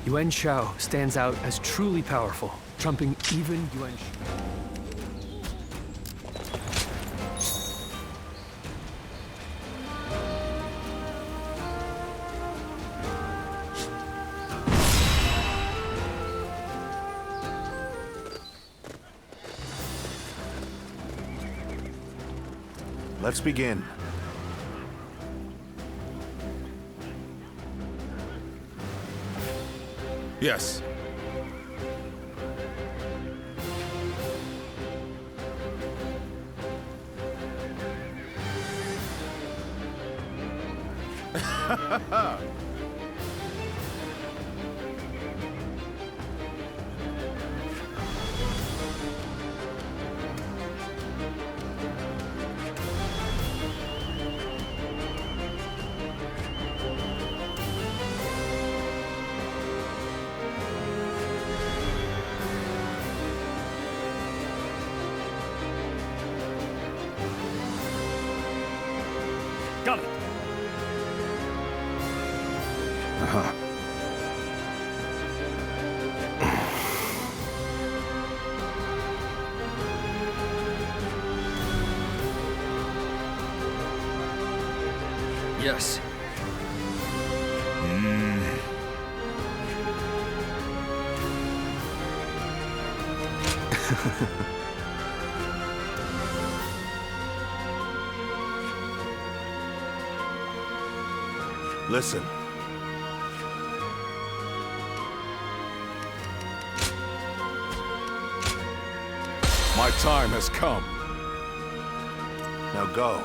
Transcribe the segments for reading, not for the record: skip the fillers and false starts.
Yuan Shao stands out as truly powerful, trumping even Yuan Shao. Let's begin. Yes. Got it. Yes. Listen. My time has come. Now go.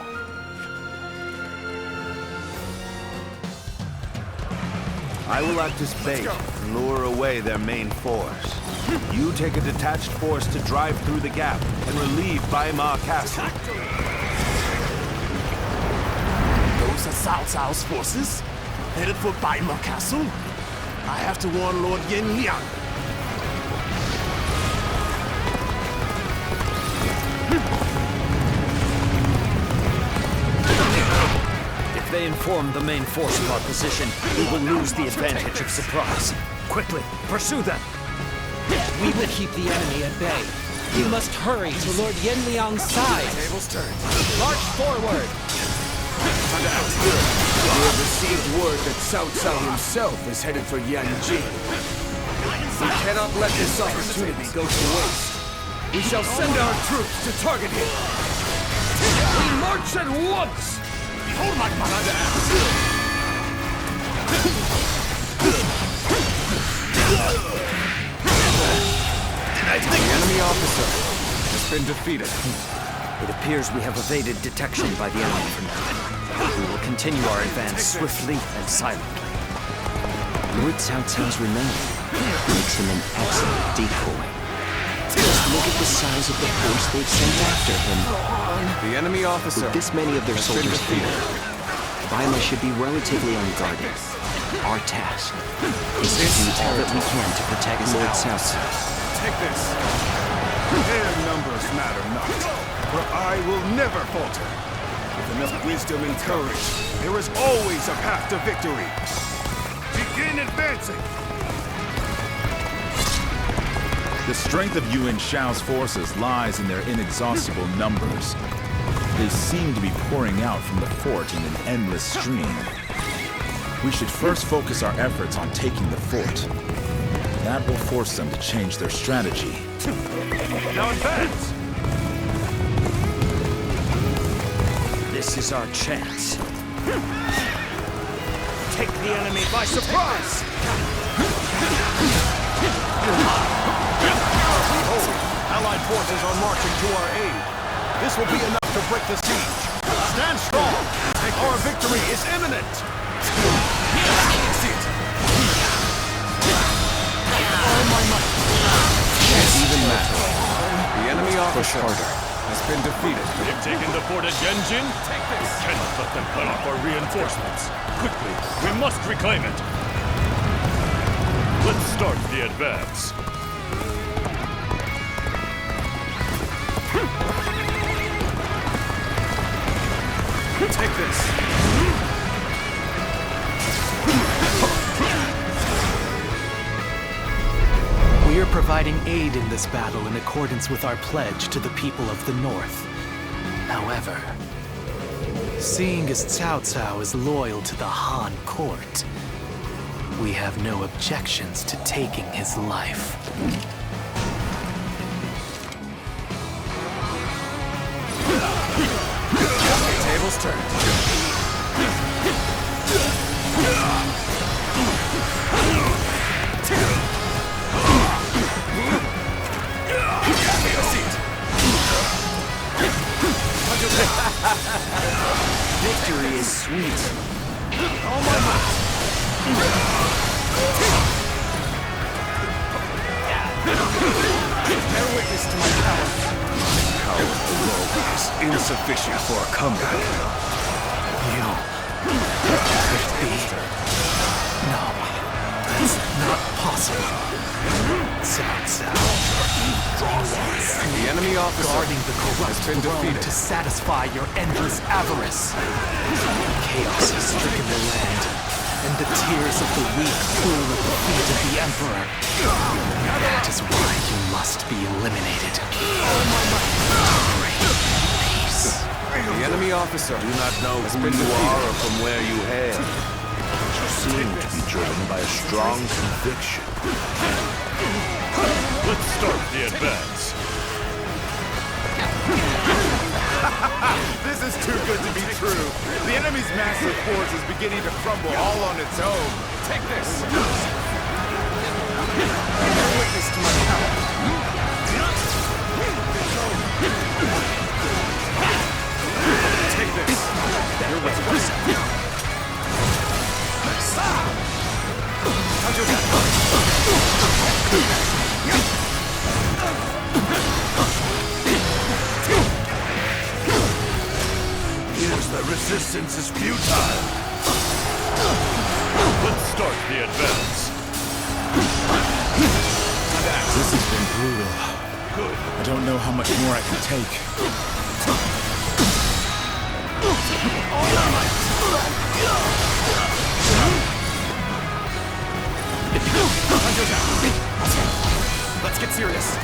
I will act as bait and lure away their main force. You take a detached force to drive through the gap and relieve Baima Castle. Those are Cao Cao's forces, headed for Baima Castle. I have to warn Lord Yin Liang. If they inform the main force of our position, we will lose the advantage of surprise. Quickly, pursue them! We will keep the enemy at bay. We must hurry to Lord Yin Liang's side. Tables turned. March forward! We have received word that Cao Cao himself is headed for Yanji. We cannot let this opportunity go to waste. We shall send our troops to target him. We march at once! Behold my commander! The enemy officer has been defeated. It appears we have evaded detection by the enemy for now. We will continue our advance swiftly and silently. Lord Cao Cao's remaining makes him an excellent decoy. Just look at the size of the force they've sent after him. The enemy officer With this many of their has been soldiers here, defeated. Baima should be relatively unguarded. Our task is to do all that we can to protect Lord Cao Cao. Take this. Their numbers matter not, for I will never falter. With enough wisdom and courage, there is always a path to victory. Begin advancing! The strength of Yuan Shao's forces lies in their inexhaustible numbers. They seem to be pouring out from the fort in an endless stream. We should first focus our efforts on taking the fort. That will force them to change their strategy. Now advance! This is our chance. Take the enemy by surprise! Behold, Allied forces are marching to our aid. This will be enough to break the siege. Stand strong! Our victory is imminent! See it! All my might! Can't even matter. The enemy officer has been defeated. They've taken the fort at Yanjin. Take this! Cannot let them cut off our reinforcements. Quickly, we must reclaim it. Let's start the advance. Take this! providing aid in this battle in accordance with our pledge to the people of the North. However, seeing as Cao Cao is loyal to the Han court, we have no objections to taking his life. Tables turned. Victory is sweet. Oh my God. Bear witness to my power. Power alone is insufficient for a comeback. You... could it be? No, that's not possible. Cao Cao. The enemy officer Guarding the corrupt has been throne defeated. to satisfy your endless avarice. Chaos has stricken the land, and the tears of the weak pool at the feet of the Emperor. That is why you must be eliminated. Great peace. The enemy officer Do not know who you are or from where you hail. You seem to be driven by a strong conviction. Let's start the advance. This is too good to be true. The enemy's massive force is beginning to crumble all on its own. Take this! Bear witness to my power. Take this! You're with Here's the resistance is futile. Let's start the advance. This has been brutal. I don't know how much more I can take. Let's get serious.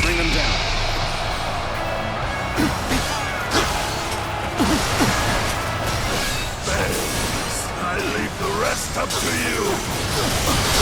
Bring them down. I leave the rest up to you.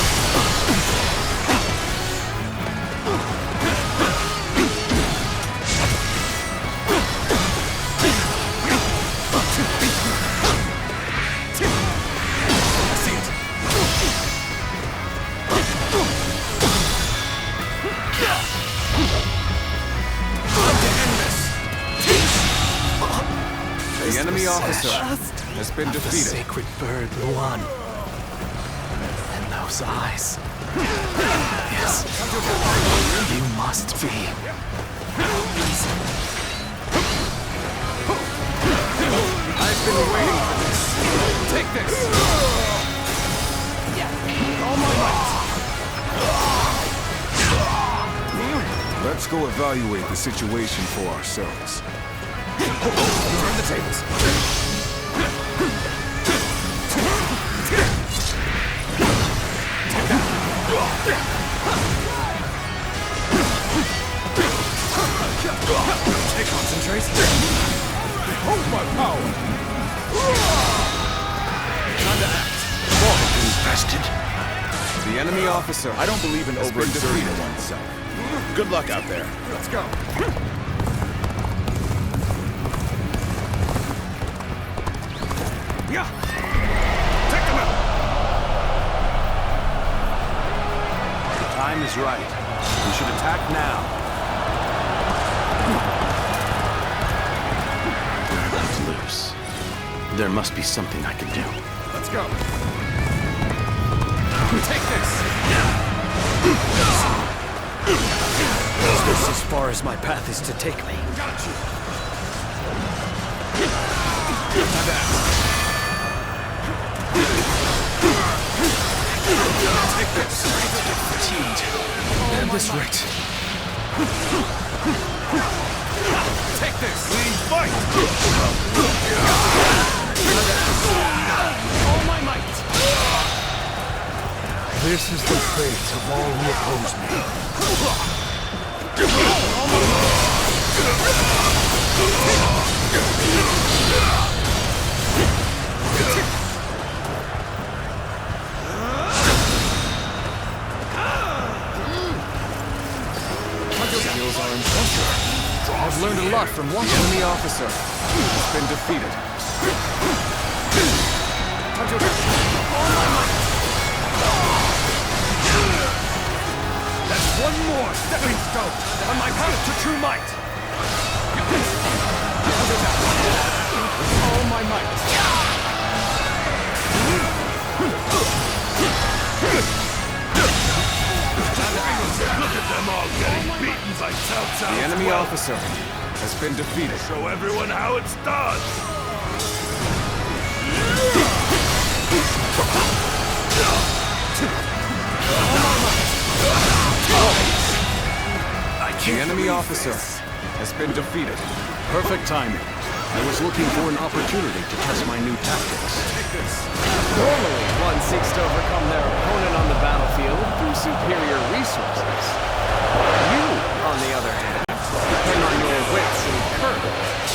The enemy officer has been The defeated. sacred bird, Luan. And those eyes. Yes. You must be. I've been waiting for this. Take this. All my might. Let's go evaluate the situation for ourselves. Turn the tables. Concentrate. Hold my power! Time to act. Infested. The enemy officer. I don't believe in Has been overexerting defeated. oneself. Good luck out there. Let's go. Yeah. Take them out. The time is right. We should attack now. Let's lose. There must be something I can do. Let's go. Take this. Is this as far as my path is to take me? Got you. Now that. Take this. Fatigued. At this rate. Take this. We fight! All my might. This is the fate of all who oppose me. Skills are impressive. I've learned a lot from one enemy officer who has been defeated. That's one more stepping stone on my path to true might. With all my might. Look at them all getting beaten by Cao Cao's The enemy wealth. officer has been defeated. Show everyone how it's done! The enemy officer has been defeated. Perfect timing. I was looking for an opportunity to test my new tactics. Normally, one seeks to overcome their opponent on the battlefield through superior resources. You, on the other hand, depend on your wits and courage.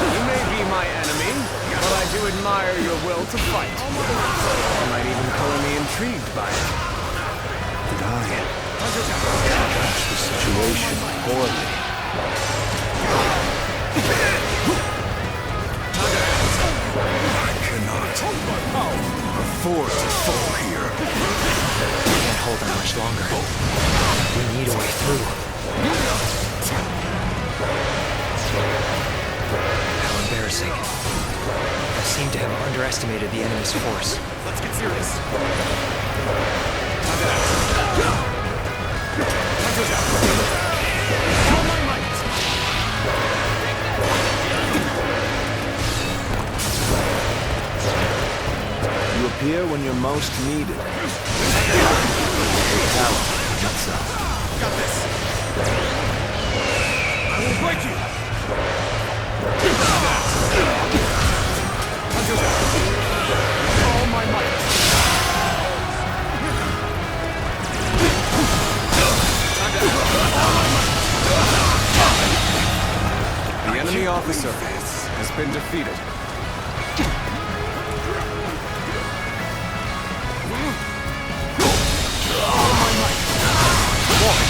You may be my enemy, but I do admire your will to fight. You might even color me intrigued by it. Did I judge the situation poorly? I cannot afford to fall here. We can't hold them much longer. We need a way through. How embarrassing. I seem to have underestimated the enemy's force. Let's get serious. You appear when you're most needed. Talent, not so. Got this. I will break you. All my might. The enemy officer has been defeated.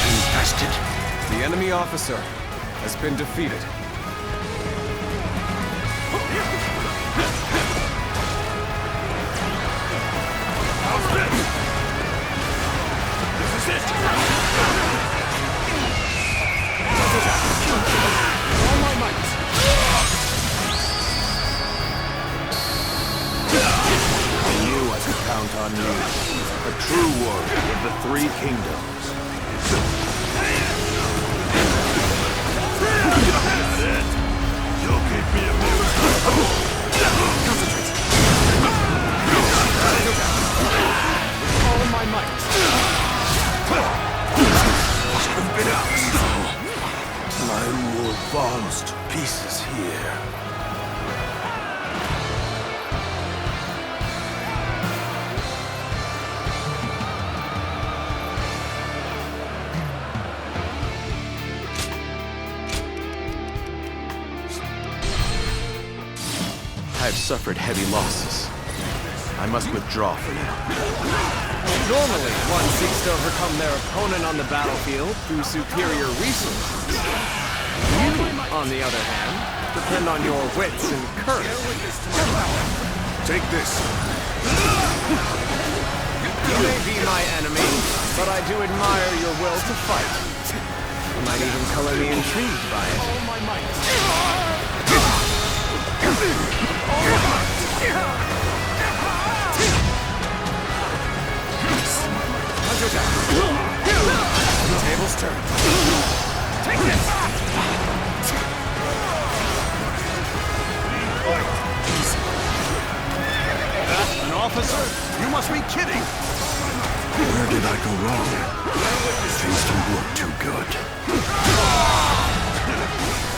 Infested. The enemy officer has been defeated. How's this? This is it! All my might. I knew I could count on you. A true warrior of the Three Kingdoms. That's it! You'll keep me amused! Concentrate. All my might. Must have been out. I'm more advanced pieces here. I have suffered heavy losses. I must withdraw for now. Normally, one seeks to overcome their opponent on the battlefield through superior resources. You, on the other hand, depend on your wits and courage. Take this. You may be my enemy, but I do admire your will to fight. You might even color me intrigued by it. All my might. The tables turn. Take this. An officer? You must be kidding. Where did I go wrong? Things don't look too good.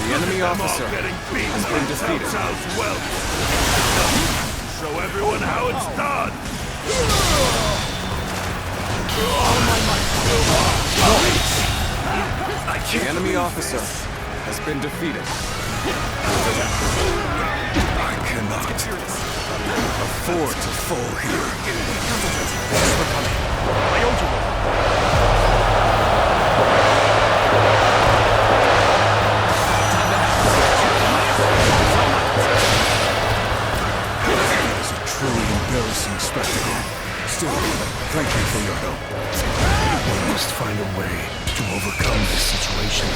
The enemy officer Getting beaten has by been Cao defeated. Cao's wealth! Show everyone how it's done! The enemy officer has been defeated. I cannot afford to fall here. I owe you one. It is a truly embarrassing spectacle. Still, thank you for your help. We must find a way to overcome this situation.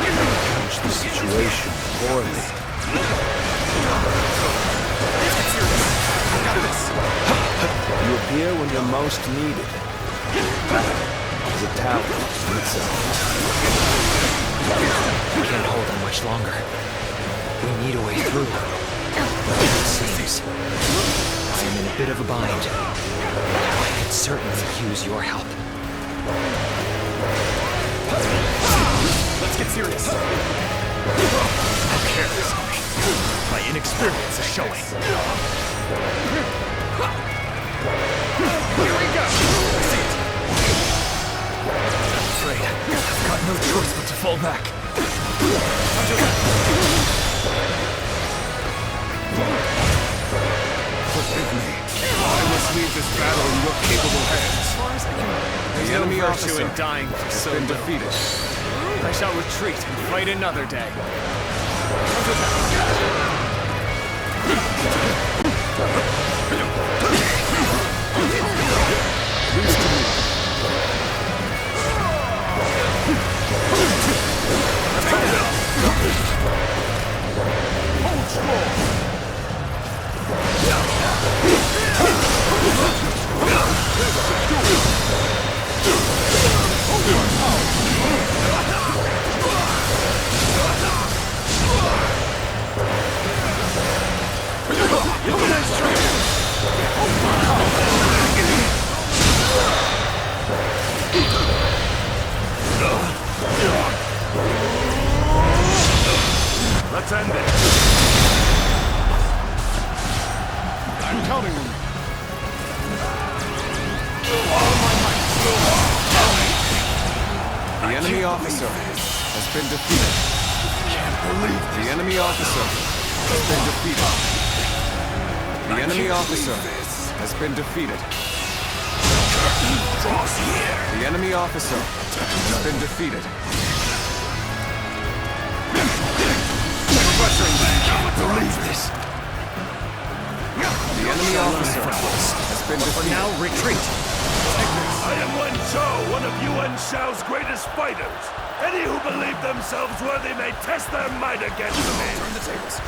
Manage the situation poorly. You appear when you're most needed. The tablet itself. We can't hold on much longer. We need a way through. It seems I am in a bit of a bind. I could certainly use your help. Let's get serious. Who cares? My inexperience is showing. Here we go. I see it. I'm afraid I've got no choice but to fall back. Forgive me. I must leave this battle in your capable hands. The enemy officer in dying for has so been little. defeated. I shall retreat and fight another day. Let's end it. I'm counting on you. The enemy officer has been defeated. The enemy officer has been defeated. The enemy officer has been defeated. The enemy officer has been defeated. Believe this. The enemy officer has been defeated. Now retreat. I am Wen Chou, one of Yuan Shao's greatest fighters. Any who believe themselves worthy may test their might against me. Turn the tables.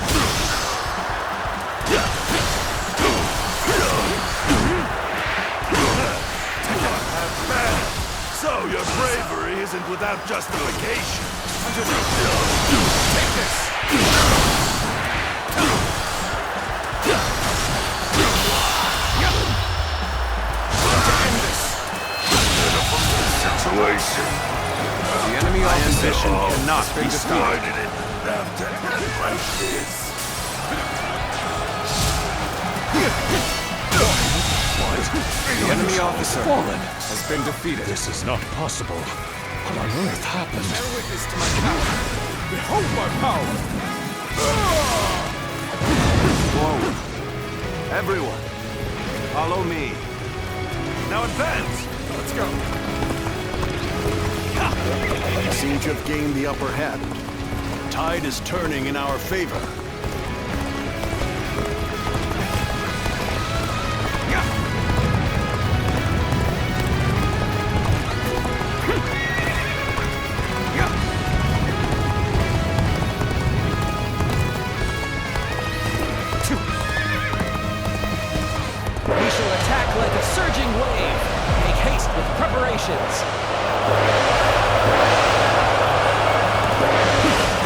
So your bravery isn't without justification. Take this! Situation. The enemy officer cannot has been be defeated. Started it after like this. The enemy officer has been defeated. This is not possible. What on earth happened? Bear witness to my power. Behold my power. Forward. Everyone, follow me. Now advance! Let's go. We seem to have gained the upper hand. Tide is turning in our favor. We shall attack like a surging wave. Make haste with preparations.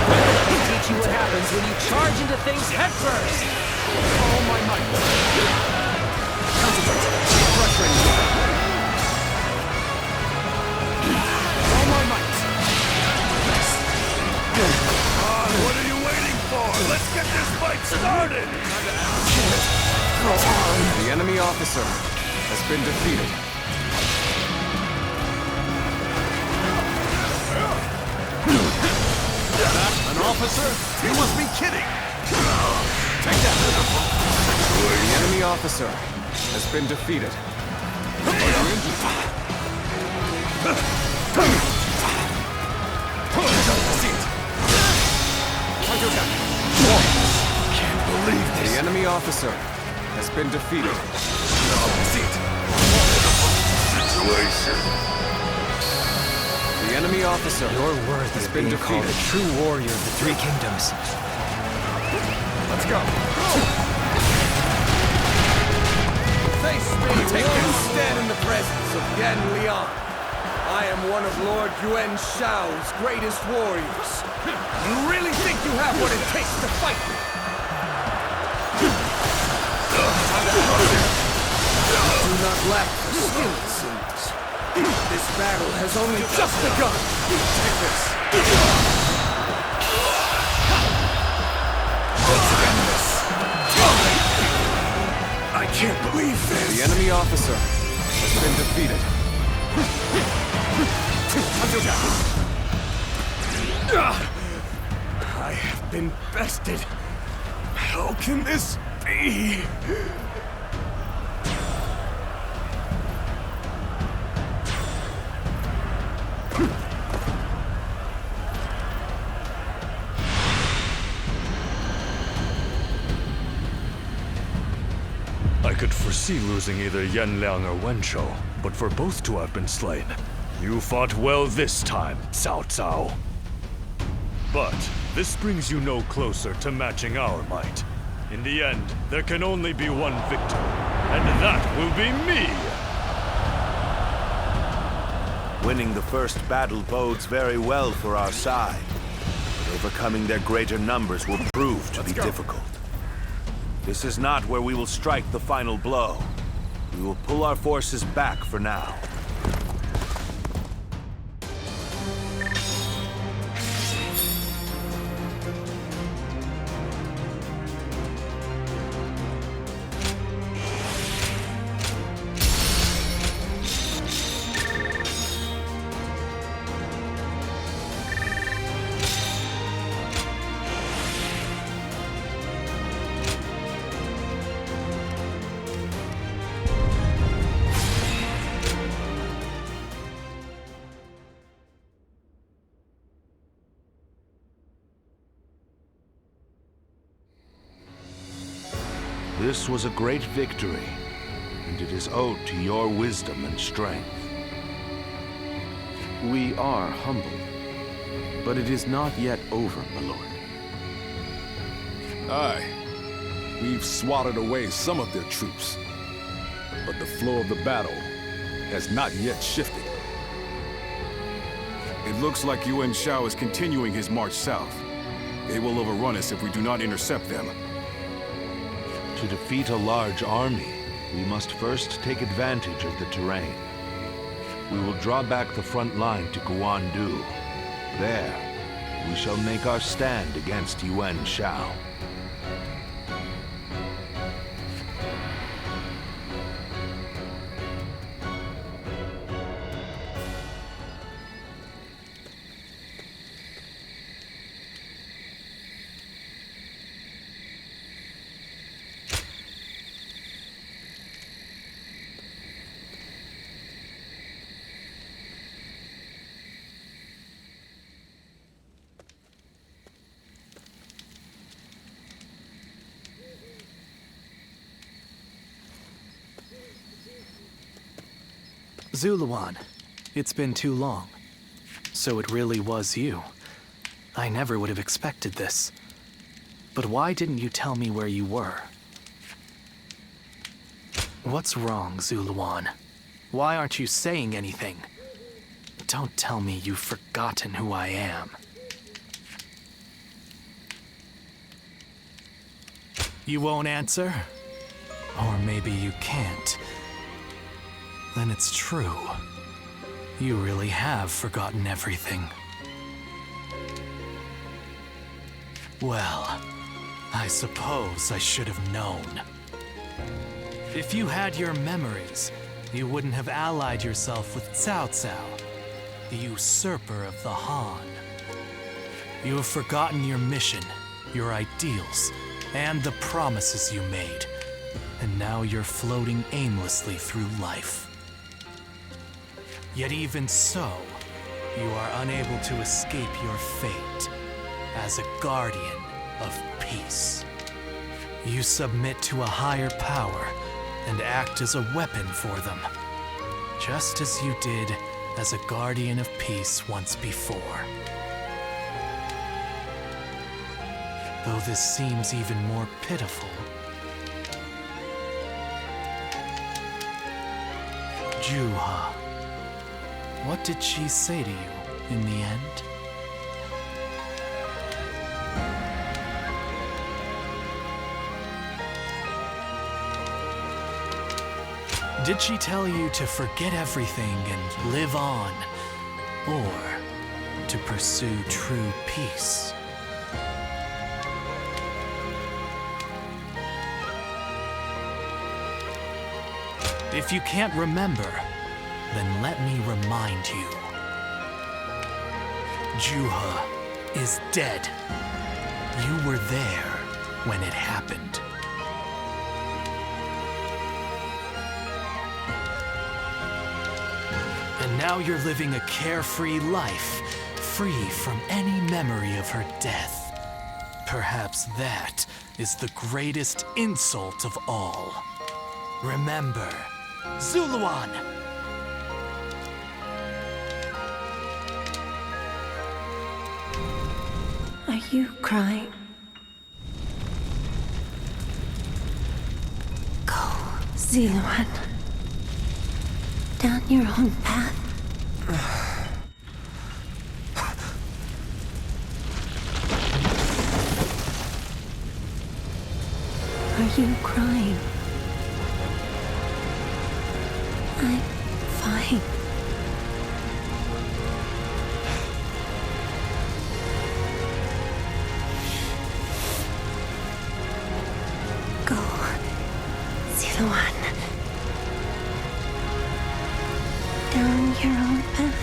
Let me teach you what happens when you charge into things headfirst. All my might. Concentrate. Frustrating. All my might. What are you waiting for? Let's get this fight started! The enemy officer has been defeated. An officer? You must be kidding! Take that! The enemy officer has been defeated. Can't believe this! The enemy officer has been defeated. Situation. The enemy officer You're worthy has of been being called a defeated. true warrior of the Three Kingdoms. Let's go. Face me, take and stand in the presence of Yan Liang. I am one of Lord Yuan Shao's greatest warriors. You really think you have what it takes to fight me? Do not lack for skill, it seems. This battle has only just begun. Take this. I can't believe this. The enemy officer has been defeated. I have been bested. How can this be? I could foresee losing either Yan Liang or Wen Shou, but for both to have been slain, you fought well this time, Cao Cao. But this brings you no closer to matching our might. In the end, there can only be one victor, and that will be me! Winning the first battle bodes very well for our side, but overcoming their greater numbers will prove to be difficult. This is not where we will strike the final blow. We will pull our forces back for now. This was a great victory, and it is owed to your wisdom and strength. We are humbled, but it is not yet over, my lord. Aye. We've swatted away some of their troops, but the flow of the battle has not yet shifted. It looks like Yuan Shao is continuing his march south. They will overrun us if we do not intercept them. To defeat a large army, we must first take advantage of the terrain. We will draw back the front line to Guandu. There, we shall make our stand against Yuan Shao. Zuluan, it's been too long. So it really was you. I never would have expected this. But why didn't you tell me where you were? What's wrong, Zuluan? Why aren't you saying anything? Don't tell me you've forgotten who I am. You won't answer? Or maybe you can't. Then it's true. You really have forgotten everything. Well, I suppose I should have known. If you had your memories, you wouldn't have allied yourself with Cao Cao, the usurper of the Han. You have forgotten your mission, your ideals, and the promises you made, and now you're floating aimlessly through life. Yet even so, you are unable to escape your fate as a guardian of peace. You submit to a higher power and act as a weapon for them, just as you did as a guardian of peace once before. Though this seems even more pitiful, Juha, what did she say to you in the end? Did she tell you to forget everything and live on, or to pursue true peace? If you can't remember, then let me remind you. Juha is dead. You were there when it happened. And now you're living a carefree life, free from any memory of her death. Perhaps that is the greatest insult of all. Remember, Zuluan! Are you crying? Go, Zuluan. Down your own path. Are you crying? I'm fine. Go, Zuluan. Down your own path.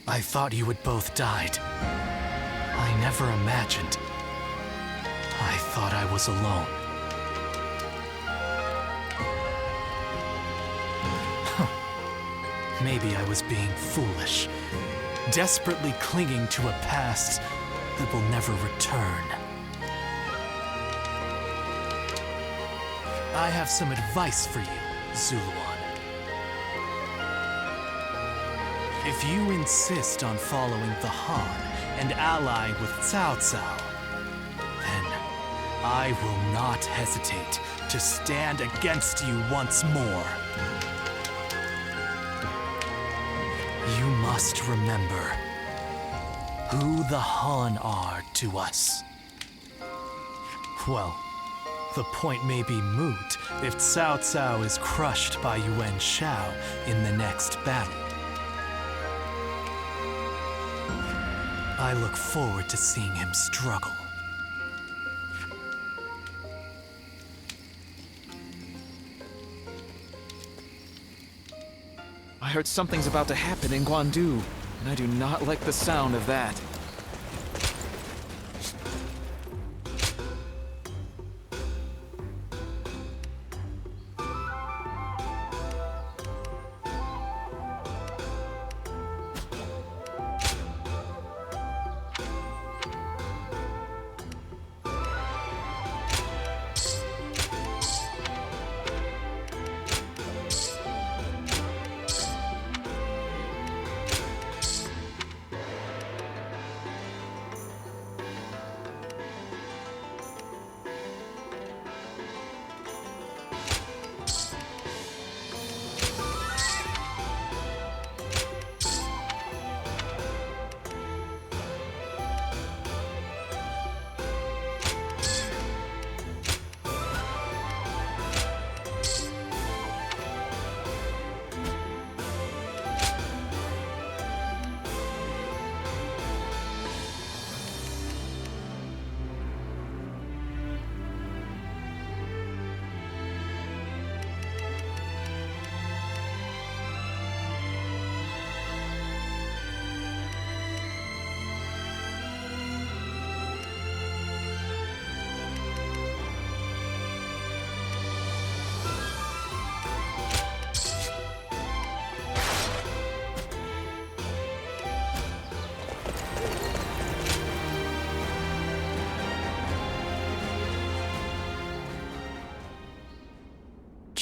I thought you had both died. I never imagined. I thought I was alone. Maybe I was being foolish, desperately clinging to a past that will never return. I have some advice for you, Zuluan. If you insist on following the Han and allying with Cao Cao, then I will not hesitate to stand against you once more. You must remember who the Han are to us. Well, the point may be moot if Cao Cao is crushed by Yuan Shao in the next battle. I look forward to seeing him struggle. I heard something's about to happen in Guandu, and I do not like the sound of that.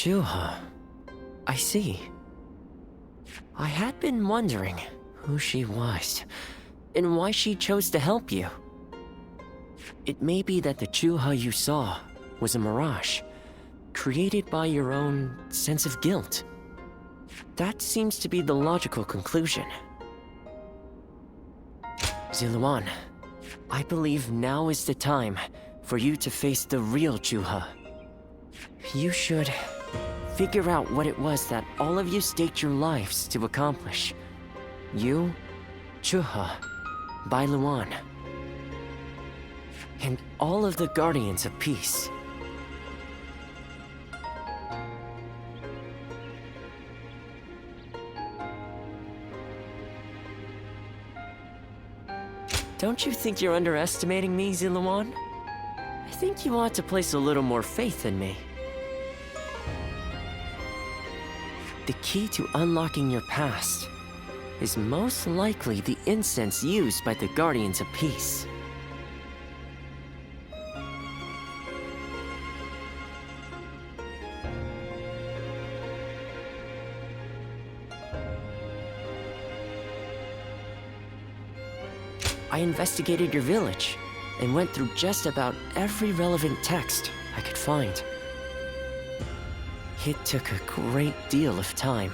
Chuha. I see. I had been wondering who she was, and why she chose to help you. It may be that the Chuha you saw was a mirage, created by your own sense of guilt. That seems to be the logical conclusion. Ziluan, I believe now is the time for you to face the real Chuha. You should figure out what it was that all of you staked your lives to accomplish. You, Chuha, Bailuan, and all of the Guardians of Peace. Don't you think you're underestimating me, Ziluan? I think you ought to place a little more faith in me. The key to unlocking your past is most likely the incense used by the Guardians of Peace. I investigated your village and went through just about every relevant text I could find. It took a great deal of time.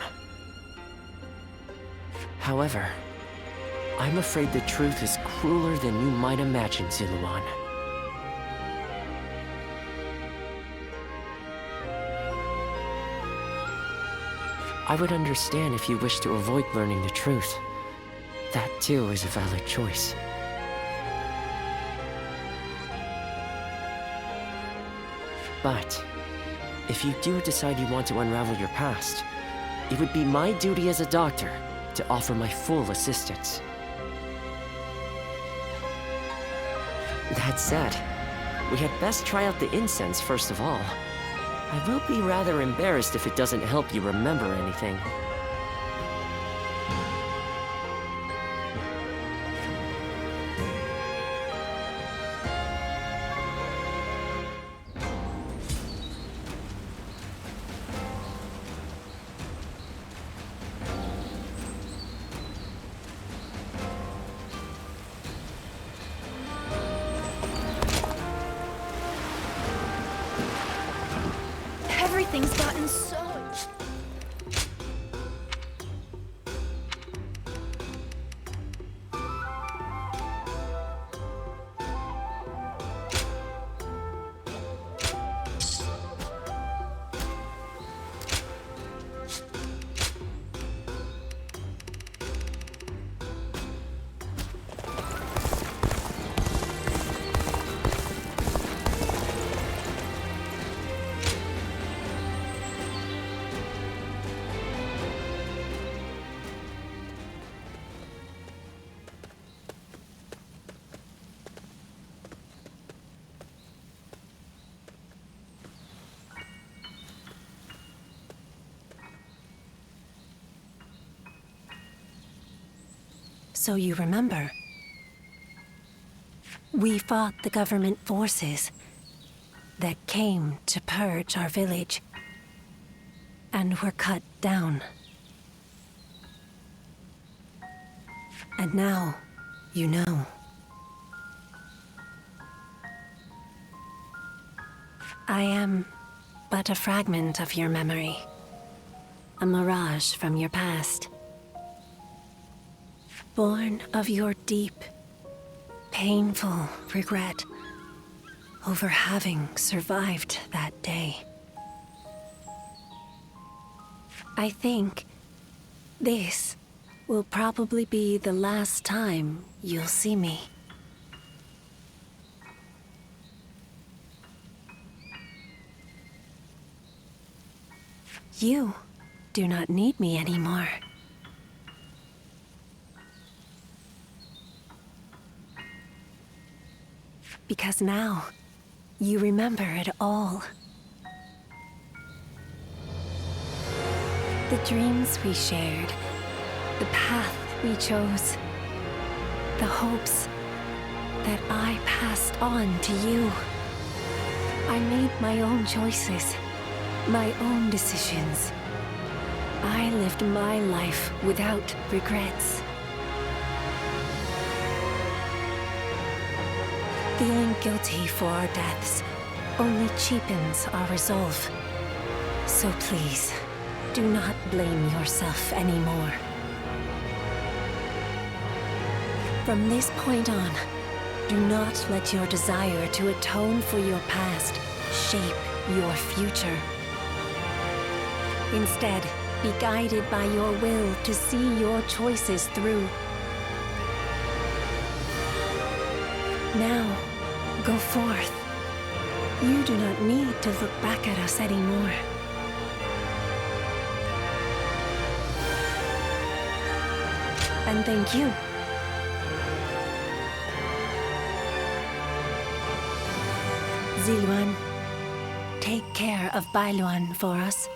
However, I'm afraid the truth is crueler than you might imagine, Ziluan. I would understand if you wish to avoid learning the truth. That too is a valid choice. But if you do decide you want to unravel your past, it would be my duty as a doctor to offer my full assistance. That said, we had best try out the incense first of all. I will be rather embarrassed if it doesn't help you remember anything. Everything's gotten so... So you remember? We fought the government forces that came to purge our village, and were cut down. And now, you know. I am but a fragment of your memory, a mirage from your past. Born of your deep, painful regret over having survived that day. I think this will probably be the last time you'll see me. You do not need me anymore. Because now, you remember it all. The dreams we shared, the path we chose, the hopes that I passed on to you. I made my own choices, my own decisions. I lived my life without regrets. Feeling guilty for our deaths only cheapens our resolve. So please, do not blame yourself anymore. From this point on, do not let your desire to atone for your past shape your future. Instead, be guided by your will to see your choices through. Now, go forth. You do not need to look back at us anymore. And thank you. Ziluan, take care of Bailuan for us.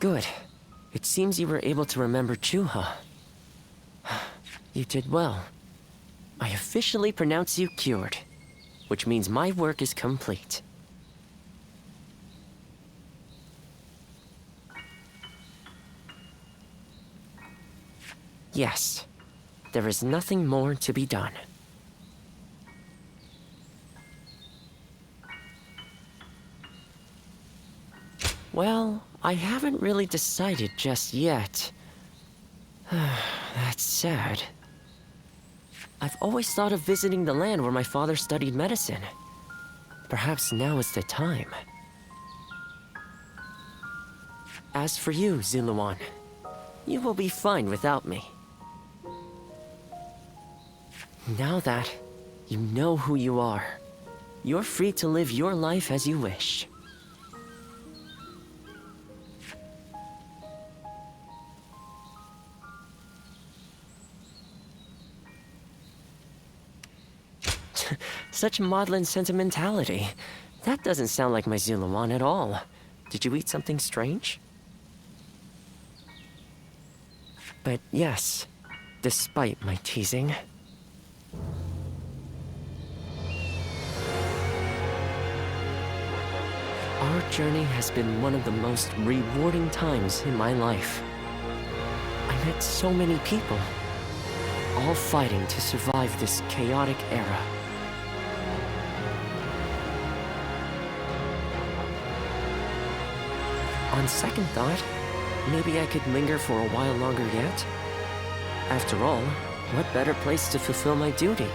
Good. It seems you were able to remember Chuha. You did well. I officially pronounce you cured, which means my work is complete. Yes, there is nothing more to be done. Well, I haven't really decided just yet. That's sad. I've always thought of visiting the land where my father studied medicine. Perhaps now is the time. As for you, Ziluan, you will be fine without me. Now that you know who you are, you're free to live your life as you wish. Such maudlin sentimentality. That doesn't sound like my Ziluan at all. Did you eat something strange? But yes, despite my teasing. Our journey has been one of the most rewarding times in my life. I met so many people, all fighting to survive this chaotic era. On second thought, maybe I could linger for a while longer yet. After all, what better place to fulfill my duty?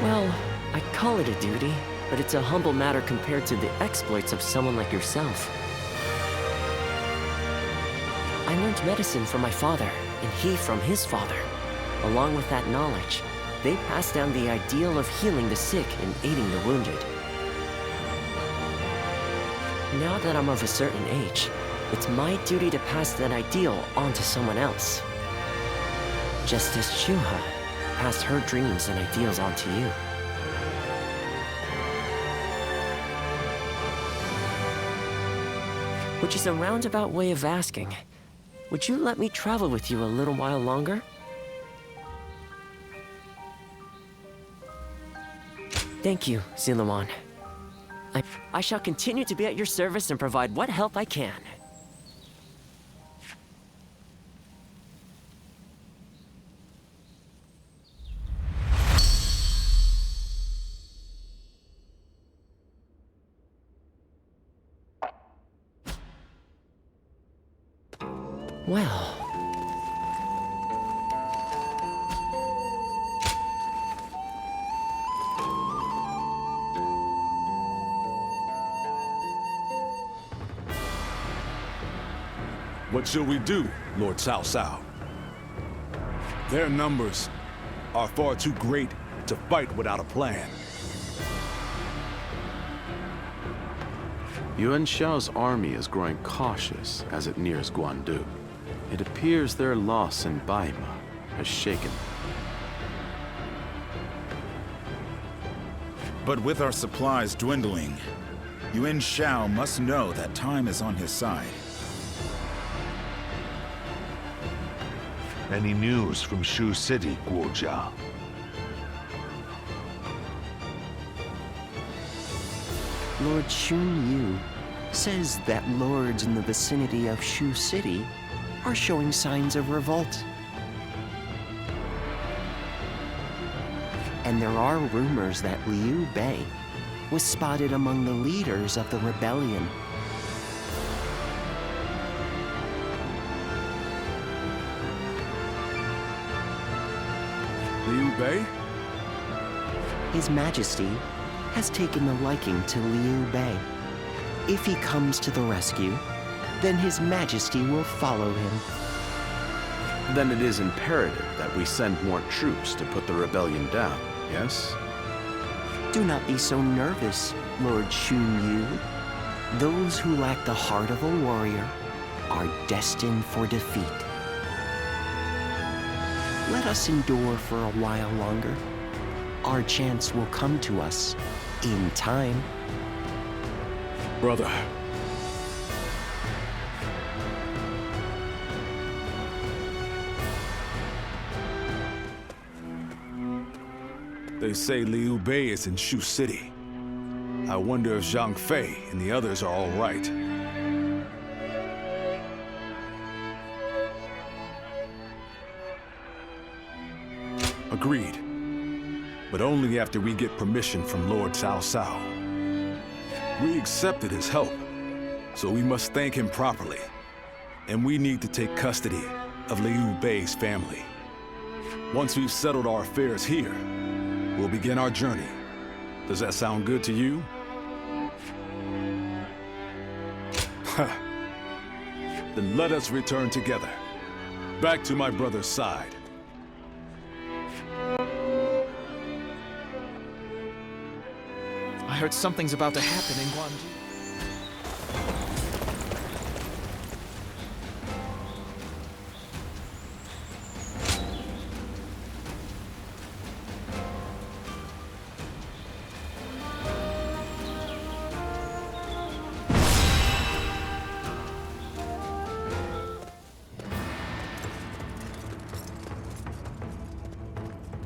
Well, I call it a duty, but it's a humble matter compared to the exploits of someone like yourself. I learned medicine from my father, and he from his father. Along with that knowledge, they passed down the ideal of healing the sick and aiding the wounded. Now that I'm of a certain age, it's my duty to pass that ideal on to someone else. Just as Chuha passed her dreams and ideals on to you. Which is a roundabout way of asking, would you let me travel with you a little while longer? Thank you, Ziluan. I shall continue to be at your service and provide what help I can. Well... What shall we do, Lord Cao Cao? Their numbers are far too great to fight without a plan. Yuan Shao's army is growing cautious as it nears Guandu. It appears their loss in Baima has shaken them. But with our supplies dwindling, Yuan Shao must know that time is on his side. Any news from Shu City, Guojia? Lord Xun Yu says that lords in the vicinity of Shu City are showing signs of revolt. And there are rumors that Liu Bei was spotted among the leaders of the rebellion. Liu Bei? His Majesty has taken a liking to Liu Bei. If he comes to the rescue, then His Majesty will follow him. Then it is imperative that we send more troops to put the rebellion down, yes? Do not be so nervous, Lord Xun Yu. Those who lack the heart of a warrior are destined for defeat. Let us endure for a while longer. Our chance will come to us in time. Brother. They say Liu Bei is in Shu City. I wonder if Zhang Fei and the others are all right. Agreed. But only after we get permission from Lord Cao Cao. We accepted his help, so we must thank him properly. And we need to take custody of Liu Bei's family. Once we've settled our affairs here, we'll begin our journey. Does that sound good to you? Then let us return together, back to my brother's side. I heard something's about to happen in Guandu.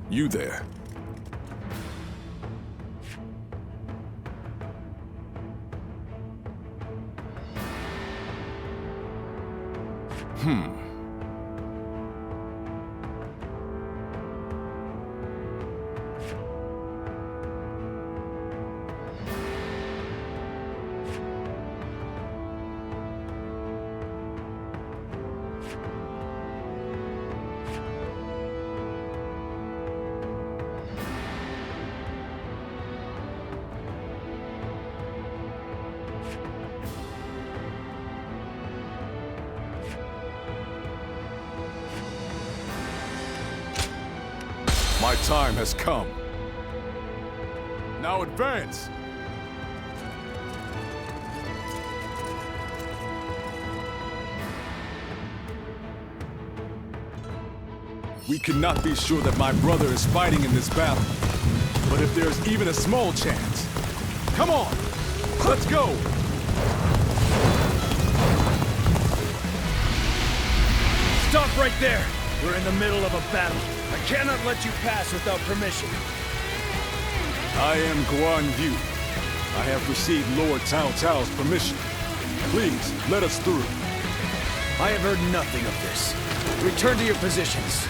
You there. My time has come. Now advance! We cannot be sure that my brother is fighting in this battle. But if there's even a small chance, come on! Let's go! Stop right there! We're in the middle of a battle. I cannot let you pass without permission. I am Guan Yu. I have received Lord Cao Cao's permission. Please, let us through. I have heard nothing of this. Return to your positions.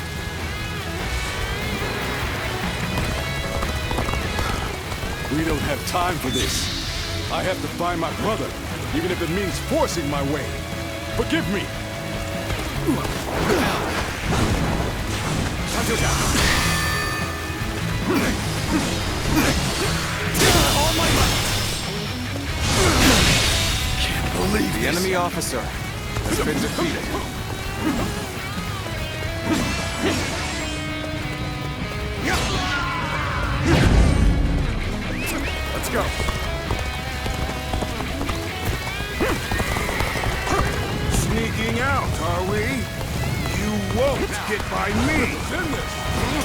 We don't have time for this. I have to find my brother, even if it means forcing my way. Forgive me! Can't believe The enemy officer has been defeated. Let's go. out, are we? You won't get by me!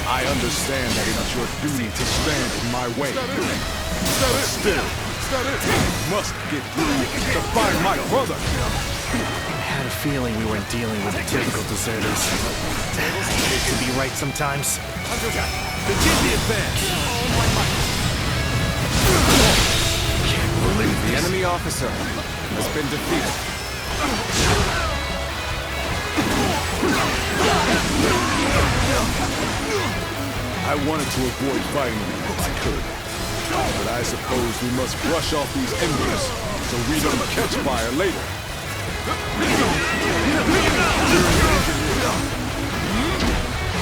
I understand that it is your duty to stand in my way. But still, you must get through to find my brother! I had a feeling we weren't dealing with typical deserters. I hate to be right sometimes. Begin the advance! The enemy officer has been defeated. I wanted to avoid fighting them if I could. But I suppose we must brush off these embers so we don't catch fire later.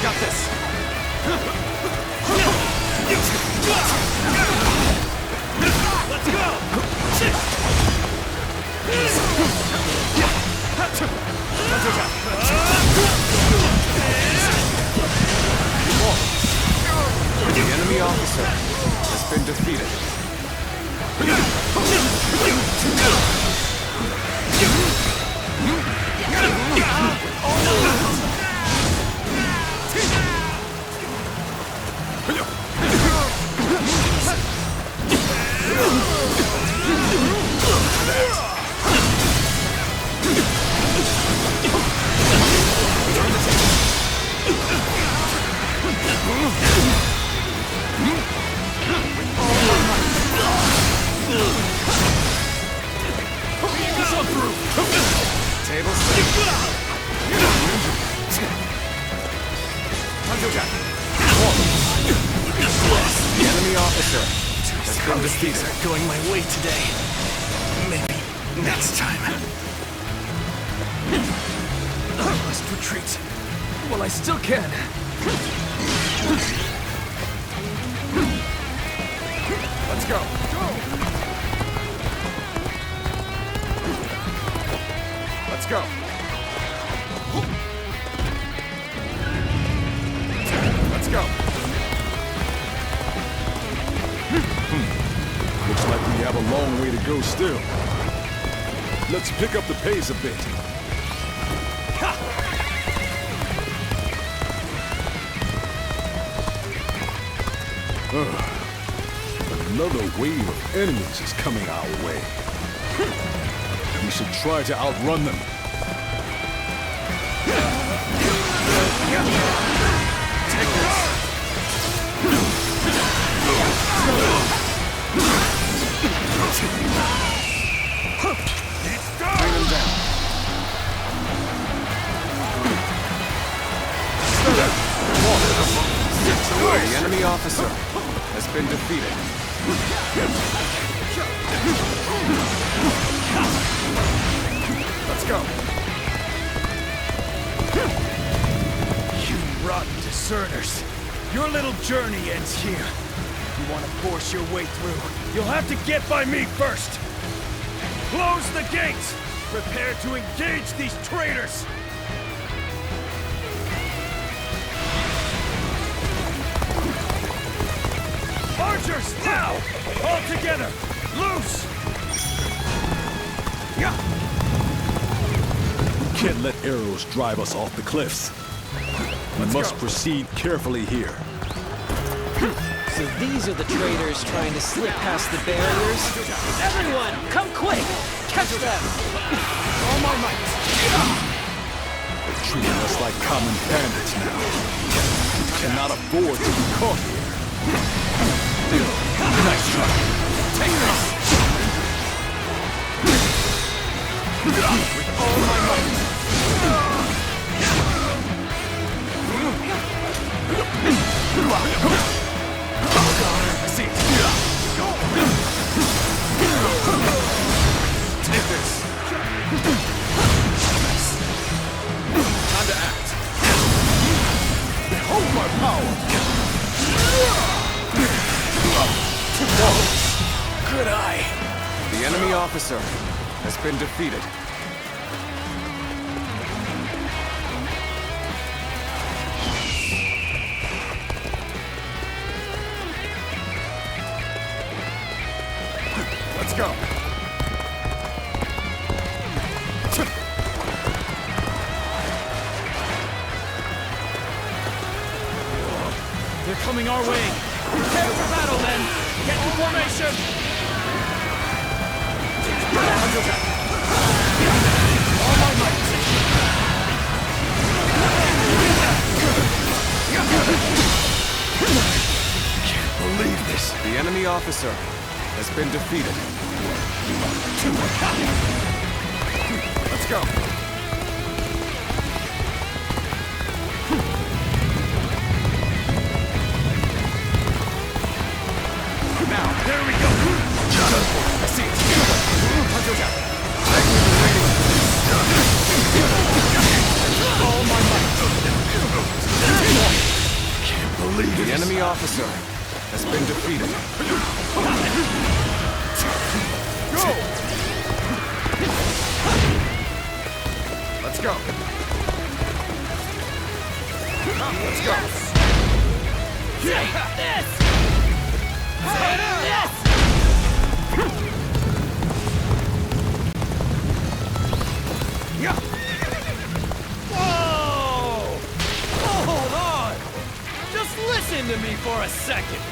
Got this. Let's go! The enemy officer has been defeated. The enemy officer has been defeated. Are going my way today. Maybe next time. I must retreat. Well, I still can. Let's go. Let's go. Let's go. Looks like we have a long way to go still. Let's pick up the pace a bit. Another wave of enemies is coming our way. We should try to outrun them. Take this. Bring them down. The enemy officer has been defeated. Let's go. You rotten deserters. Your little journey ends here. If you want to force your way through, you'll have to get by me first. Close the gates! Prepare to engage these traitors! Archers, now! All together! Loose! We can't let arrows drive us off the cliffs. We must proceed carefully here. So these are the traitors trying to slip past the barriers? Everyone, come quick! Catch them! All my might! They're treating us like common bandits now. We cannot afford to be caught here. Nice try. Take this. With all my might. Take this. Time to act. Behold my power! Good eye. The enemy officer has been defeated. Let's go. coming our way. Prepare for battle, men. Get in formation. All my might. Can't believe this. The enemy officer has been defeated. Let's go. Now, there we go. I see it. All my might. Can't believe it. The enemy officer has been defeated. Go! Let's go. Let's go. Take this! Take this! Whoa! Hold on! Just listen to me for a second.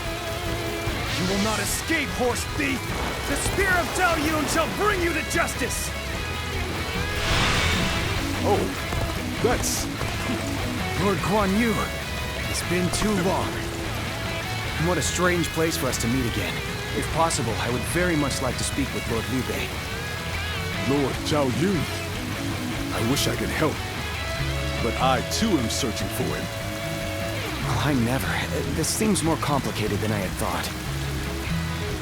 You will not escape, horse thief! The spear of Zhao Yun shall bring you to justice! Oh, that's... Lord Guan Yu, it's been too long. And what a strange place for us to meet again. If possible, I would very much like to speak with Lord Liu Bei. Lord Zhao Yun, I wish I could help, but I too am searching for him. Well, I never. This seems more complicated than I had thought.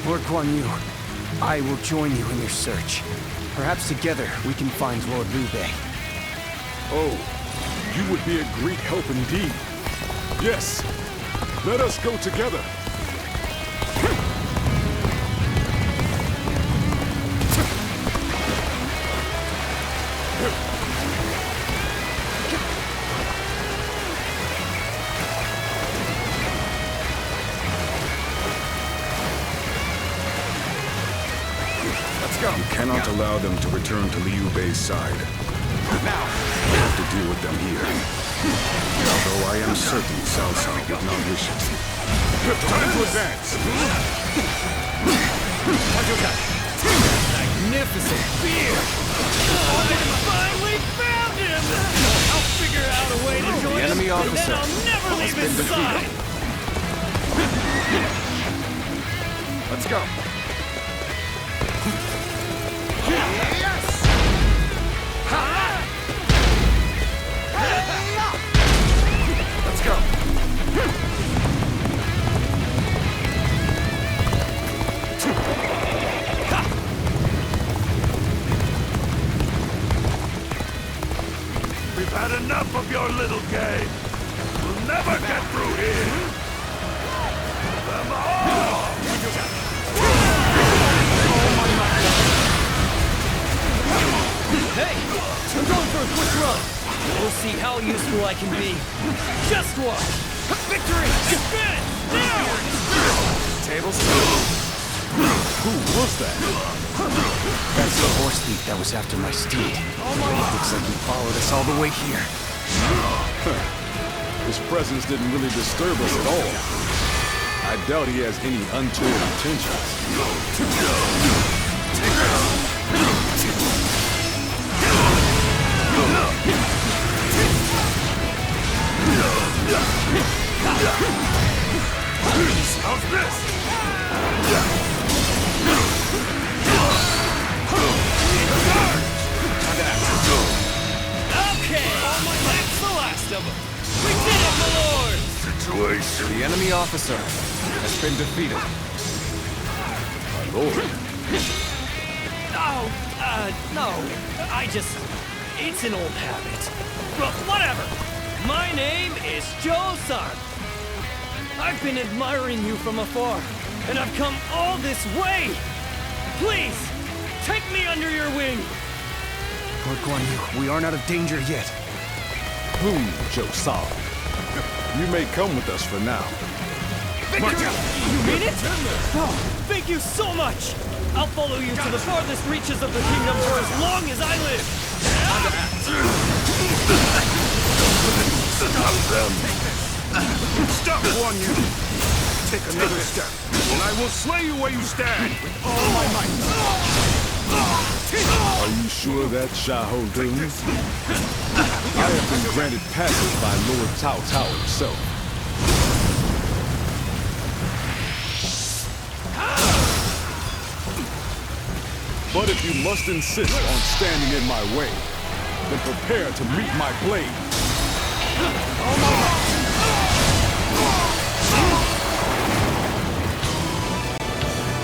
Lord Guan Yu, I will join you in your search. Perhaps together we can find Lord Liu Bei. Oh, you would be a great help indeed. Yes, let us go together. You cannot allow them to return to Liu Bei's side. Now, we have to deal with them here. Although I am certain Cao Cao would not wish it. Time to advance! Magnificent spear! I finally found him! I'll figure out a way to join The enemy him, officer and I'll never leave his side! Let's go. Let's go. We've had enough of your little game. We'll never get through here. Them all! Hey! I'm going for a quick run! We'll see how useful I can be. Just watch! Victory! Spin! Now! Tables. Who was that? That's the horse thief that was after my steed. Looks like he followed us all the way here. His presence didn't really disturb us at all. I doubt he has any untoward intentions. How's this? Okay! That's the last of them! We did it, my lord! Situation. The enemy officer has been defeated. My lord. Oh, no. It's an old habit. Well, whatever. My name is Joe-san. I've been admiring you from afar, and I've come all this way. Please, take me under your wing. Lord Guan Yu, we aren't out of danger yet. Joe-san. You may come with us for now. Victor, you mean it? Oh, thank you so much. I'll follow you to the farthest reaches of the kingdom for as long as I live. Stop them. Stop, Guan Yu! Take another step, and I will slay you where you stand with all my might. Are you sure that's charachter? I have been granted passage by Lord Cao Cao himself. But if you must insist on standing in my way, then prepare to meet my blade.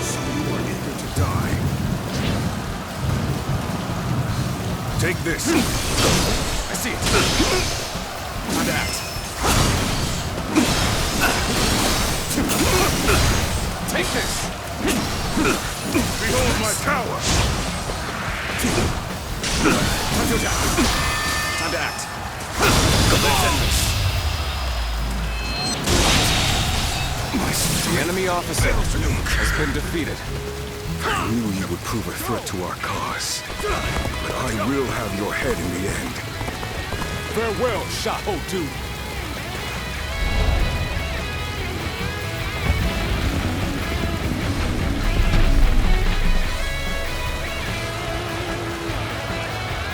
So you are eager to die. Take this. I see it. Now that. Take this. Behold my power. Time to act. Let's end this. The enemy officer has been defeated. I knew you would prove a threat to our cause. But I will have your head in the end. Farewell, charachter.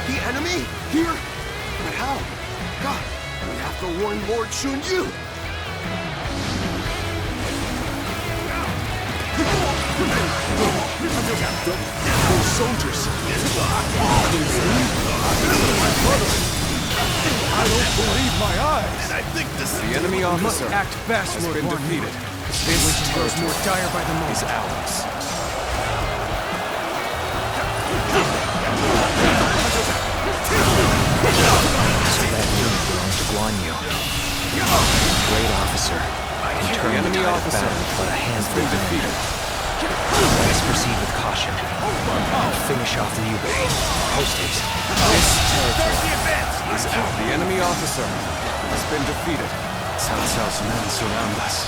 The enemy? Here? But how? God, we have to warn Lord Shun Yu. Those soldiers! My brother! I don't believe my eyes! And I think this the enemy officer Act fast, has Lord been Guan Yu. defeated. This grows more dire by the moment. Is ours. So that unit belongs to Guan Yu. Great officer. I can turn the enemy tide of officer battle with but a handful been of men. defeated. Let us proceed with caution. And finish off the Liu-Bei. Post haste. This territory is out. The enemy officer has been defeated. Cao Cao's men surround us.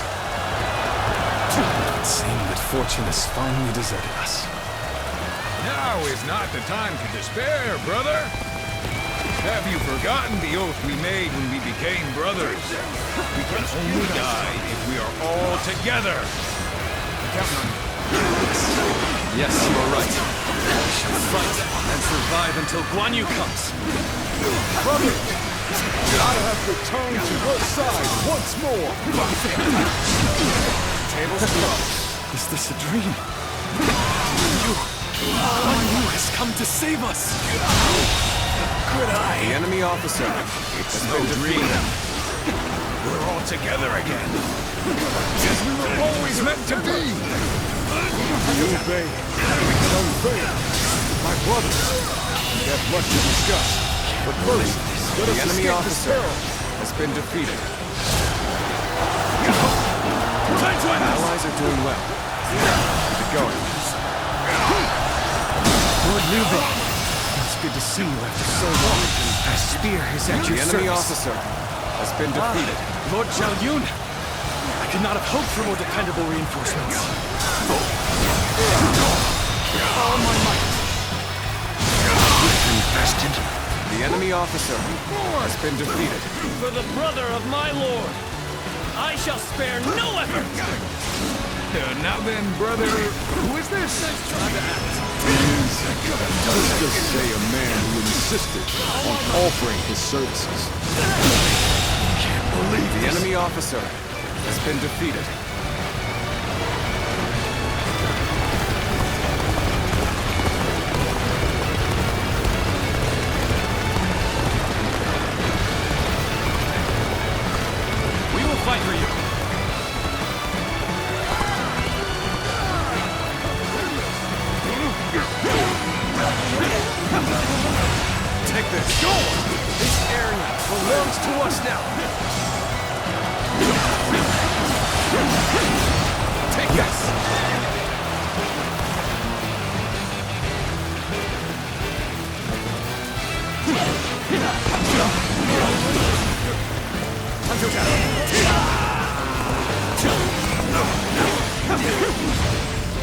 It would seem that fortune has finally deserted us. Now is not the time to despair, brother. Have you forgotten the oath we made when we became brothers? We can only die if we are all together. Yes, you are right. We shall fight and survive until Guan Yu comes. Brother! I have returned to your side once more! Tables closed. Is this a dream? Guan Yu has come to save us! Could I? The enemy officer has been defeated. We're all together again. As we were always meant to be. Liu-Bei and unfair. My brothers, we have much to discuss. But first, let us The enemy escape this officer peril. has been defeated. Our Allies are doing well. Keep it going. Lord Liu-Bei, it's good to see you after so long. My spear is at The your enemy service. officer has been defeated. Lord Zhao Yun, I could not have hoped for more dependable reinforcements. All my might. Infested. The enemy officer has been defeated. For the brother of my lord, I shall spare no effort! Now then, brother, who is this? Let's just say a man who insisted on offering his services. The enemy officer has been defeated. We will fight for you! Take this. Go! This area belongs to us now. Take this.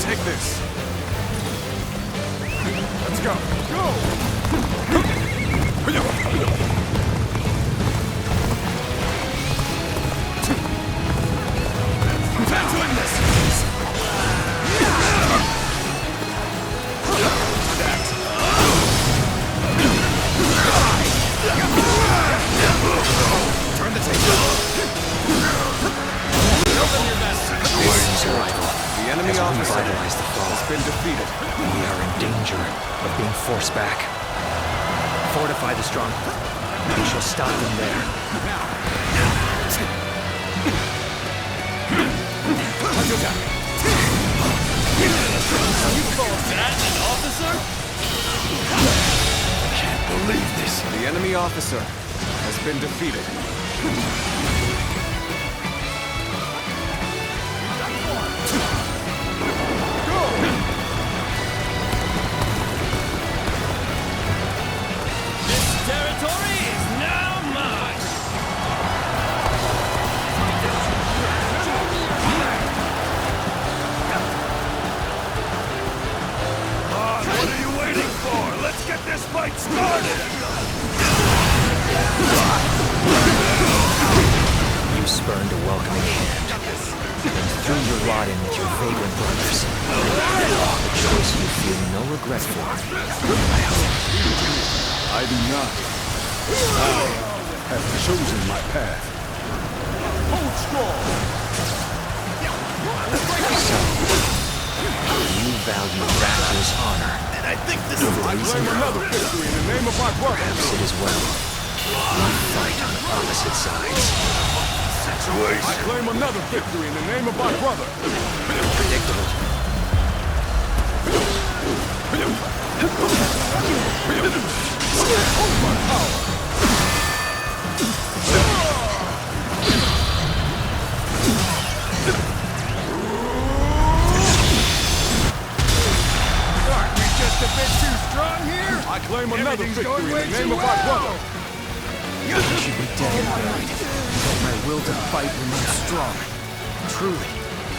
Take this. Let's go. Go! enemy As we officer revitalize the foe, has been defeated. we are in danger of being forced back. Fortify the stronghold. We shall stop them there. You call that an officer? Can't believe this. The enemy officer has been defeated. This territory is now mine! What are you waiting for? Let's get this fight started! You spurned a welcoming hand, and threw your lot in with your vagrant brothers. A choice you feel no regret for, I hope. I do not. I have chosen my path. Hold strong! So, you value Raptor's honor. And I think this is I claim another victory in the name of my brother. Perhaps it is well. We fight on opposite sides. I claim another victory in the name of my brother. Predictable. Aren't we just a bit too strong here? I claim another victory in the name of my brother. I should be dead and buried, but my will to fight remains strong. Truly,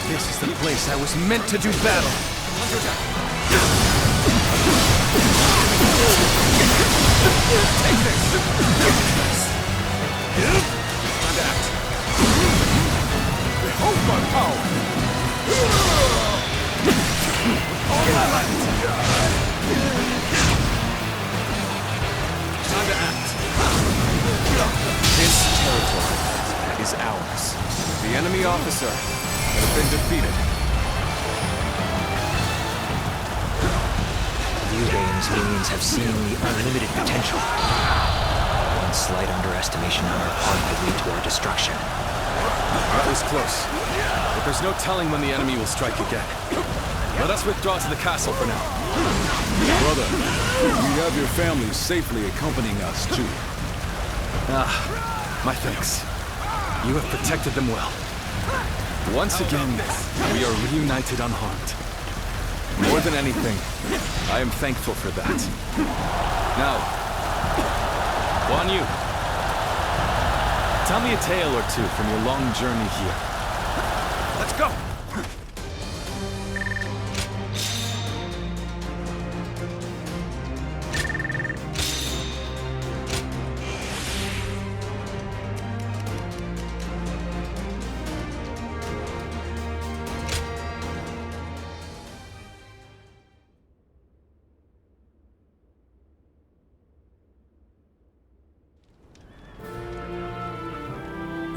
this is the place I was meant to do battle. Take this! Adapt! Behold my power! All my might! Time to act! This territory is ours. The enemy officer has been defeated. Liu Bei and his minions have seemingly unlimited potential. One slight underestimation on our part could lead to our destruction. That was close. But there's no telling when the enemy will strike again. Let us withdraw to the castle for now. Brother, we have your family safely accompanying us, too. My thanks. You have protected them well. Once again, we are reunited unharmed. More than anything, I am thankful for that. Now, Guan Yu, tell me a tale or two from your long journey here. Let's go!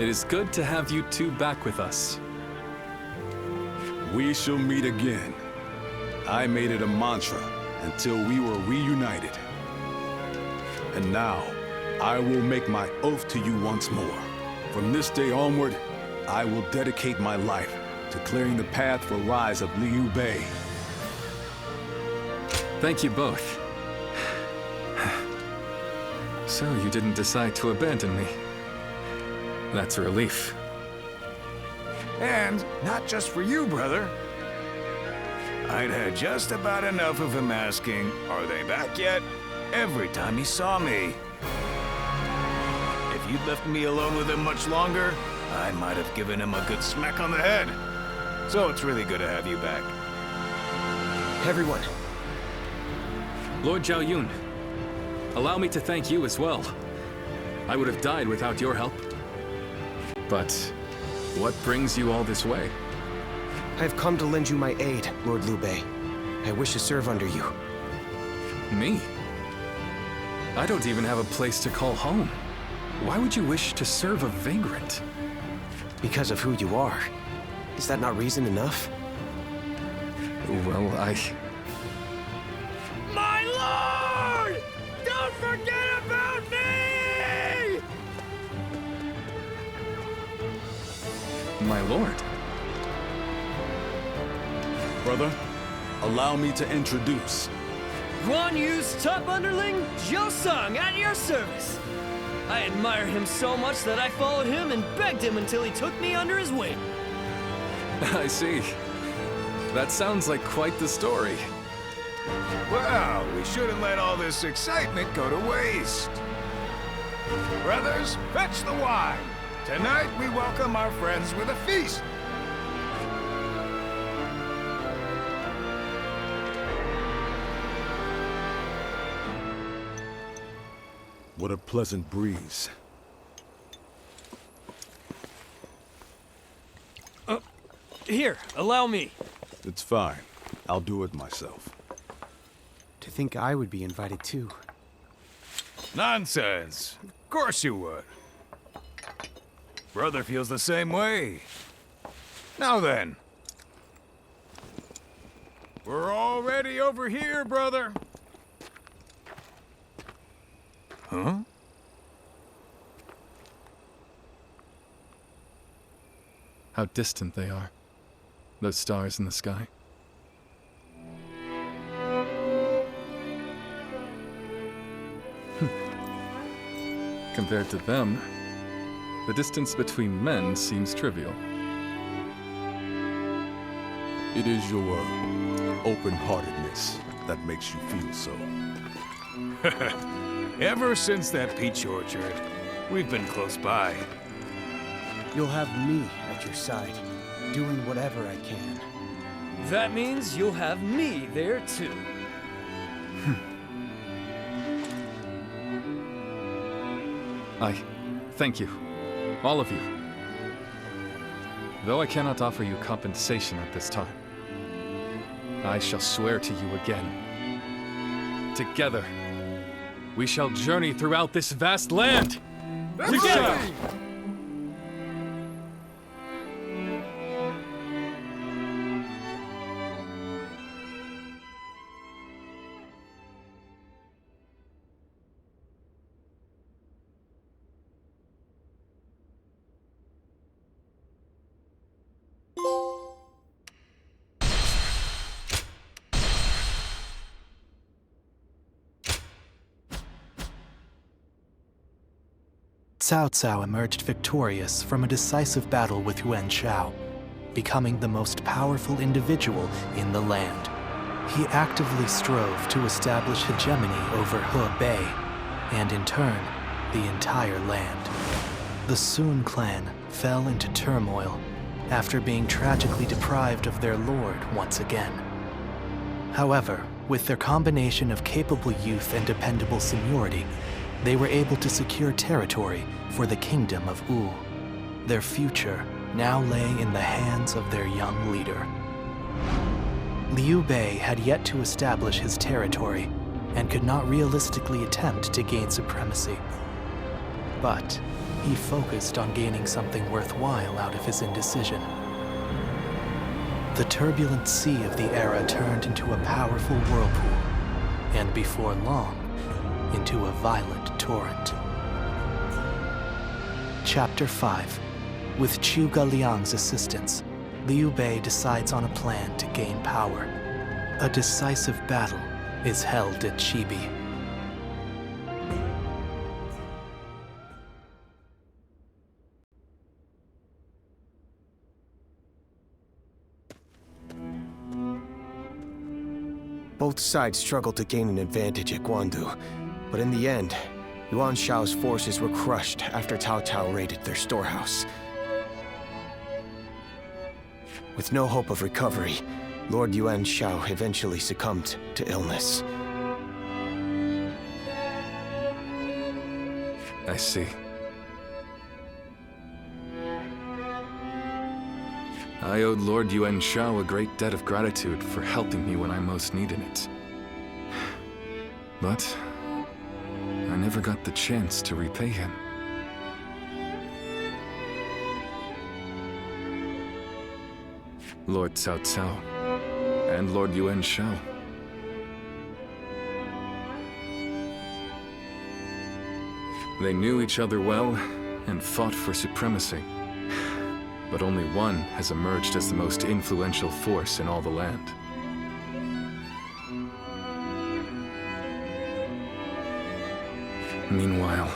It is good to have you two back with us. We shall meet again. I made it a mantra until we were reunited. And now, I will make my oath to you once more. From this day onward, I will dedicate my life to clearing the path for rise of Liu Bei. Thank you both. So you didn't decide to abandon me. That's a relief. And not just for you, brother. I'd had just about enough of him asking, "Are they back yet?" every time he saw me. If you'd left me alone with him much longer, I might have given him a good smack on the head. So it's really good to have you back. Everyone. Lord Zhao Yun, allow me to thank you as well. I would have died without your help. But what brings you all this way? I have come to lend you my aid, Lord Liu Bei. I wish to serve under you. Me? I don't even have a place to call home. Why would you wish to serve a vagrant? Because of who you are. Is that not reason enough? Well, My lord! Don't forget about me! My lord. Brother, allow me to introduce. Guan Yu's top underling, Zhou Song, at your service. I admire him so much that I followed him and begged him until he took me under his wing. I see. That sounds like quite the story. Well, we shouldn't let all this excitement go to waste. Brothers, fetch the wine. Tonight we welcome our friends with a feast. What a pleasant breeze. Here, allow me. It's fine. I'll do it myself. To think I would be invited too. Nonsense. Of course you would. Brother feels the same way. Now then. We're already over here, brother. Huh? How distant they are. Those stars in the sky. Compared to them, the distance between men seems trivial. It is your open-heartedness that makes you feel so. Ever since that peach orchard, we've been close by. You'll have me at your side, doing whatever I can. That means you'll have me there too. Thank you. All of you. Though I cannot offer you compensation at this time, I shall swear to you again. Together, we shall journey throughout this vast land! Together! Cao Cao emerged victorious from a decisive battle with Yuan Shao, becoming the most powerful individual in the land. He actively strove to establish hegemony over Hebei, and in turn, the entire land. The Sun clan fell into turmoil after being tragically deprived of their lord once again. However, with their combination of capable youth and dependable seniority, they were able to secure territory for the kingdom of Wu. Their future now lay in the hands of their young leader. Liu Bei had yet to establish his territory and could not realistically attempt to gain supremacy. But he focused on gaining something worthwhile out of his indecision. The turbulent sea of the era turned into a powerful whirlpool, and before long, into a violent torrent. Chapter 5. With Zhuge Liang's assistance, Liu Bei decides on a plan to gain power. A decisive battle is held at Chibi. Both sides struggled to gain an advantage at Guandu, but in the end, Yuan Shao's forces were crushed after Cao Cao raided their storehouse. With no hope of recovery, Lord Yuan Shao eventually succumbed to illness. I see. I owed Lord Yuan Shao a great debt of gratitude for helping me when I most needed it. But I never got the chance to repay him. Lord Cao Cao, and Lord Yuan Shao. They knew each other well and fought for supremacy. But only one has emerged as the most influential force in all the land. Meanwhile,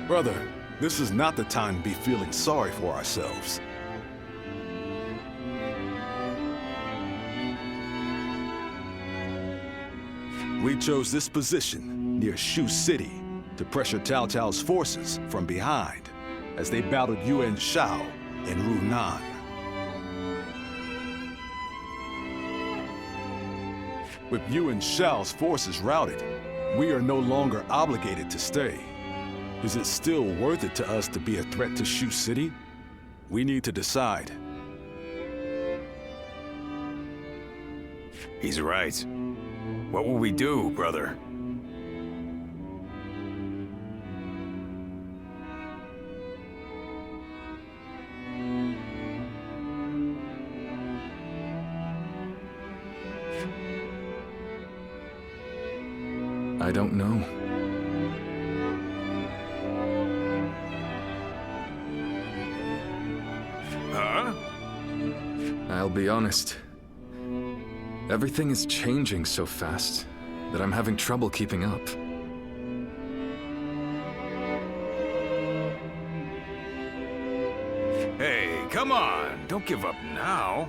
Brother, this is not the time to be feeling sorry for ourselves. We chose this position near Shu City to pressure Cao Cao's forces from behind as they battled Yuan Shao and Runan. With Yuan Shao's forces routed, we are no longer obligated to stay. Is it still worth it to us to be a threat to Shu City? We need to decide. He's right. What will we do, brother? I don't know. Huh? I'll be honest. Everything is changing so fast that I'm having trouble keeping up. Hey, come on! Don't give up now!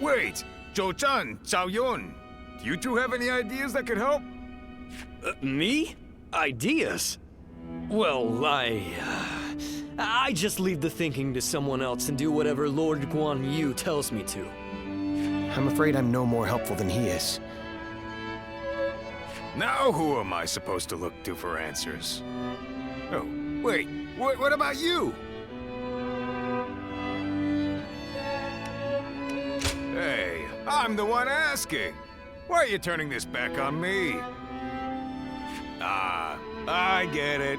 Wait! Zhou Zhan, Zhao Yun! Do you two have any ideas that could help? Me? Ideas? Well, I just leave the thinking to someone else and do whatever Lord Guan Yu tells me to. I'm afraid I'm no more helpful than he is. Now who am I supposed to look to for answers? Oh, wait, what about you? Hey, I'm the one asking. Why are you turning this back on me? Ah, I get it.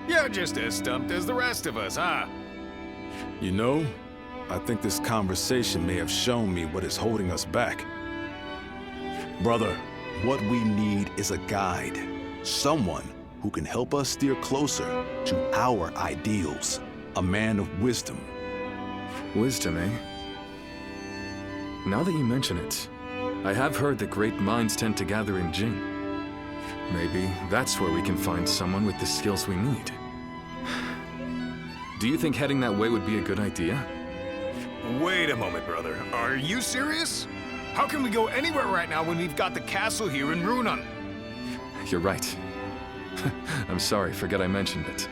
You're just as stumped as the rest of us, huh? You know, I think this conversation may have shown me what is holding us back. Brother, what we need is a guide. Someone who can help us steer closer to our ideals. A man of wisdom. Wisdom, eh? Now that you mention it, I have heard that great minds tend to gather in Jing. Maybe that's where we can find someone with the skills we need. Do you think heading that way would be a good idea? Wait a moment, brother. Are you serious? How can we go anywhere right now when we've got the castle here in Runan? You're right. I'm sorry, forget I mentioned it.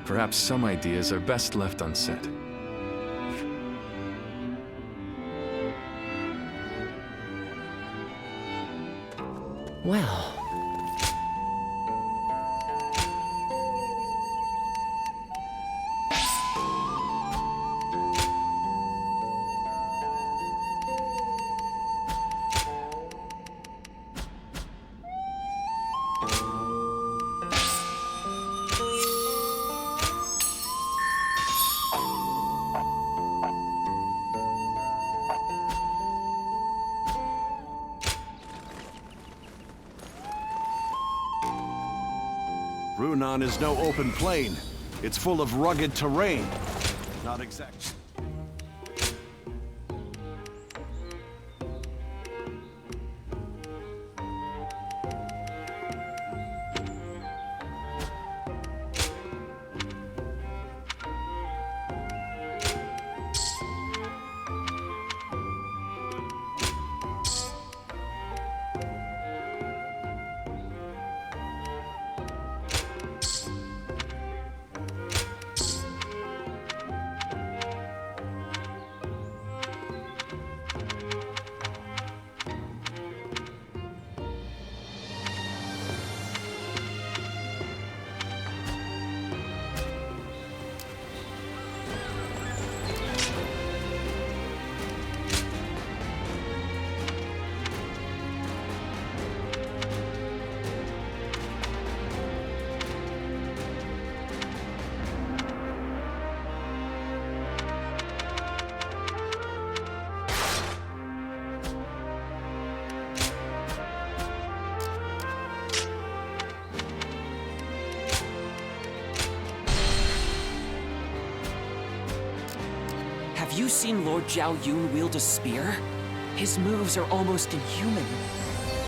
Perhaps some ideas are best left unsaid. Well... Runan is no open plain. It's full of rugged terrain. Not exactly. you seen Lord Zhao Yun wield a spear? His moves are almost inhuman.